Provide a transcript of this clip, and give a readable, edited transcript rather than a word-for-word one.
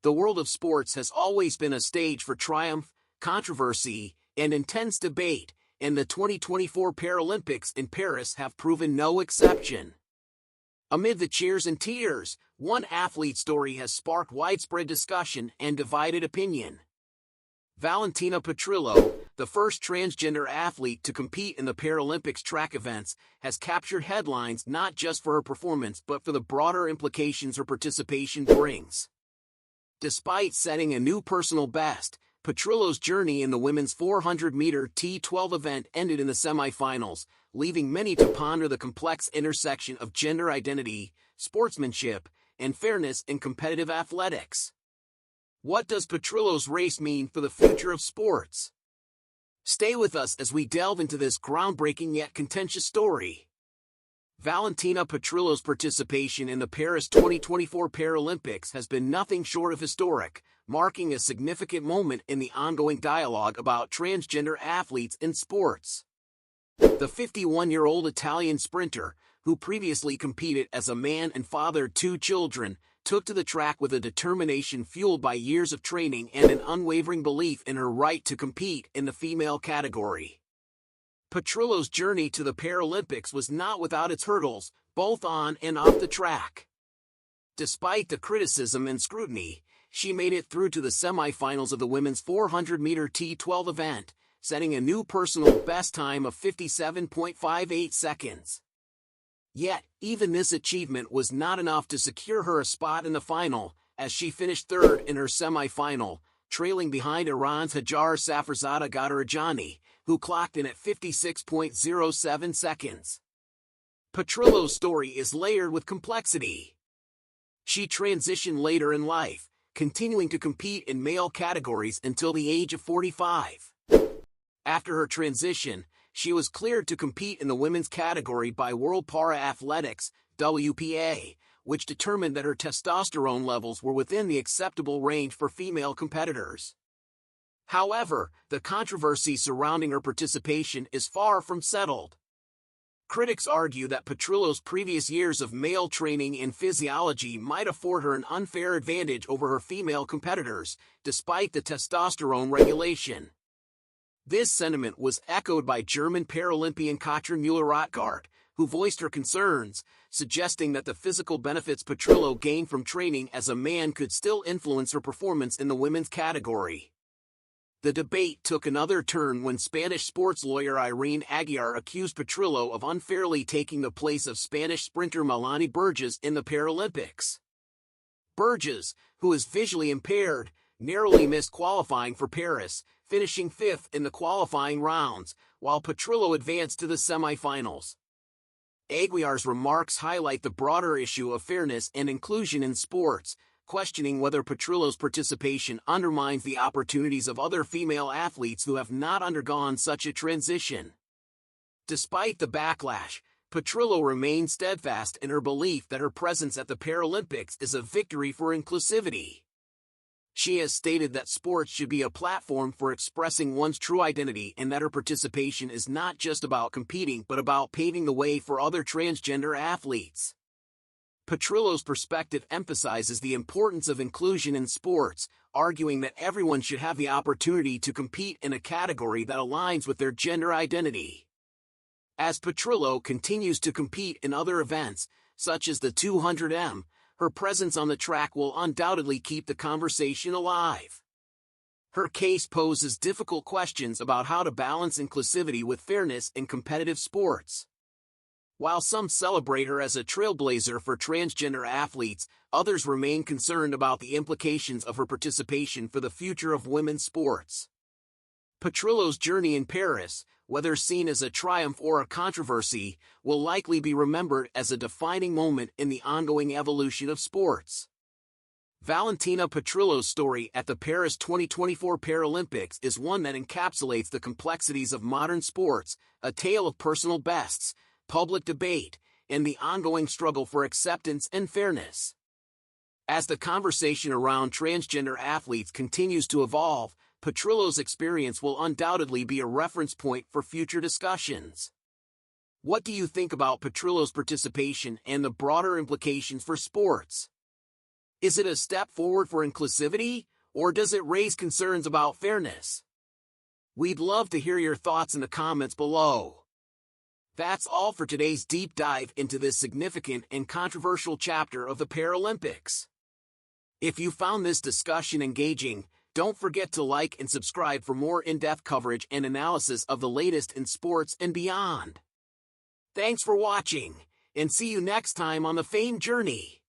The world of sports has always been a stage for triumph, controversy, and intense debate, and the 2024 Paralympics in Paris have proven no exception. Amid the cheers and tears, one athlete's story has sparked widespread discussion and divided opinion. Valentina Petrillo, the first transgender athlete to compete in the Paralympics track events, has captured headlines not just for her performance but for the broader implications her participation brings. Despite setting a new personal best, Petrillo's journey in the women's 400-meter T12 event ended in the semifinals, leaving many to ponder the complex intersection of gender identity, sportsmanship, and fairness in competitive athletics. What does Petrillo's race mean for the future of sports? Stay with us as we delve into this groundbreaking yet contentious story. Valentina Petrillo's participation in the Paris 2024 Paralympics has been nothing short of historic, marking a significant moment in the ongoing dialogue about transgender athletes in sports. The 51-year-old Italian sprinter, who previously competed as a man and fathered 2 children, took to the track with a determination fueled by years of training and an unwavering belief in her right to compete in the female category. Petrillo's journey to the Paralympics was not without its hurdles, both on and off the track. Despite the criticism and scrutiny, she made it through to the semifinals of the women's 400-meter T12 event, setting a new personal best time of 57.58 seconds. Yet, even this achievement was not enough to secure her a spot in the final, as she finished third in her semifinal, trailing behind Iran's Hajar Safarzada Ghadarajani, who clocked in at 56.07 seconds. Petrillo's story is layered with complexity. She transitioned later in life, continuing to compete in male categories until the age of 45. After her transition, she was cleared to compete in the women's category by World Para-Athletics, WPA, which determined that her testosterone levels were within the acceptable range for female competitors. However, the controversy surrounding her participation is far from settled. Critics argue that Petrillo's previous years of male training in physiology might afford her an unfair advantage over her female competitors, despite the testosterone regulation. This sentiment was echoed by German Paralympian Katrin Müller-Rothgart, who voiced her concerns, suggesting that the physical benefits Petrillo gained from training as a man could still influence her performance in the women's category. The debate took another turn when Spanish sports lawyer Irene Aguiar accused Petrillo of unfairly taking the place of Spanish sprinter Melanie Burgess in the Paralympics. Burgess, who is visually impaired, narrowly missed qualifying for Paris, finishing 5th in the qualifying rounds, while Petrillo advanced to the semifinals. Aguiar's remarks highlight the broader issue of fairness and inclusion in sports, questioning whether Petrillo's participation undermines the opportunities of other female athletes who have not undergone such a transition. Despite the backlash, Petrillo remained steadfast in her belief that her presence at the Paralympics is a victory for inclusivity. She has stated that sports should be a platform for expressing one's true identity and that her participation is not just about competing but about paving the way for other transgender athletes. Petrillo's perspective emphasizes the importance of inclusion in sports, arguing that everyone should have the opportunity to compete in a category that aligns with their gender identity. As Petrillo continues to compete in other events, such as the 200m, her presence on the track will undoubtedly keep the conversation alive. Her case poses difficult questions about how to balance inclusivity with fairness in competitive sports. While some celebrate her as a trailblazer for transgender athletes, others remain concerned about the implications of her participation for the future of women's sports. Petrillo's journey in Paris, whether seen as a triumph or a controversy, will likely be remembered as a defining moment in the ongoing evolution of sports. Valentina Petrillo's story at the Paris 2024 Paralympics is one that encapsulates the complexities of modern sports, a tale of personal bests, public debate, and the ongoing struggle for acceptance and fairness. As the conversation around transgender athletes continues to evolve, Petrillo's experience will undoubtedly be a reference point for future discussions. What do you think about Petrillo's participation and the broader implications for sports? Is it a step forward for inclusivity, or does it raise concerns about fairness? We'd love to hear your thoughts in the comments below. That's all for today's deep dive into this significant and controversial chapter of the Paralympics. If you found this discussion engaging, don't forget to like and subscribe for more in-depth coverage and analysis of the latest in sports and beyond. Thanks for watching, and see you next time on the Fame Journey.